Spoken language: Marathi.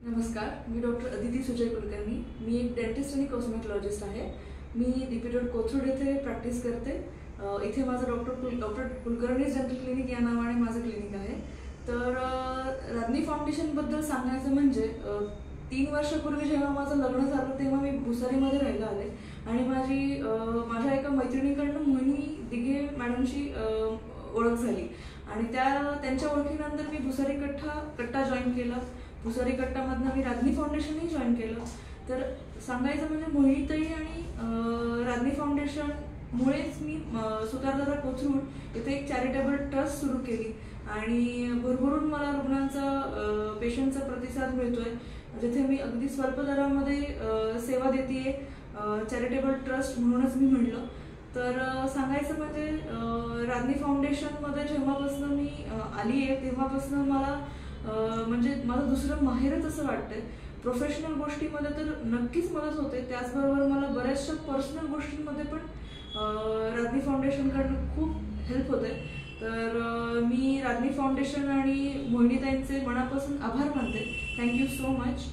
नमस्कार, मी डॉक्टर अदिती सुजय कुलकर्णी। मी एक डेंटिस्ट आणि कॉस्मेटॉलॉजिस्ट आहे। मी DP रोड कोथरूड येथे प्रॅक्टिस करते। इथे माझं डॉक्टर कुलकर्णीज डेंटल क्लिनिक या नावाने माझं क्लिनिक आहे। तर राधनी फाउंडेशनबद्दल सांगायचं म्हणजे 3 वर्षापूर्वी जेव्हा माझं लग्न झालं तेव्हा मी भुसारीमध्ये राहायला आले आणि माझ्या एका मैत्रिणीकडून मोहिनी दिघे मॅडमशी ओळख झाली आणि त्यांच्या ओळखीनंतर मी भुसारी कट्टा जॉईन केला। भुसारी कट्टामधनं मी राधनी फाउंडेशनही जॉईन केलं। तर सांगायचं म्हणजे मोहिनीताई आणि राधनी फाउंडेशनमुळेच मी सुतारदादा कोथरूड येथे एक चॅरिटेबल ट्रस्ट सुरू केली आणि भरभरून मला रुग्णांचा पेशंटचा प्रतिसाद मिळतोय, जिथे मी अगदी स्वल्प दरामध्ये सेवा देते। चॅरिटेबल ट्रस्ट म्हणूनच मी म्हटलं तर सांगायचं म्हणजे राधनी फाउंडेशनमध्ये जेव्हापासून मी आली आहे तेव्हापासून मला म्हणजे माझं दुसरं माहेरच असं वाटतंय। प्रोफेशनल गोष्टीमध्ये तर नक्कीच मदत होते, त्याचबरोबर मला बऱ्याचशा पर्सनल गोष्टींमध्ये पण राधनी फाउंडेशनकडून खूप हेल्प होते। तर मी राधनी फाउंडेशन आणि मोहिनीताईंचे मनापासून आभार मानते। Thank you so much.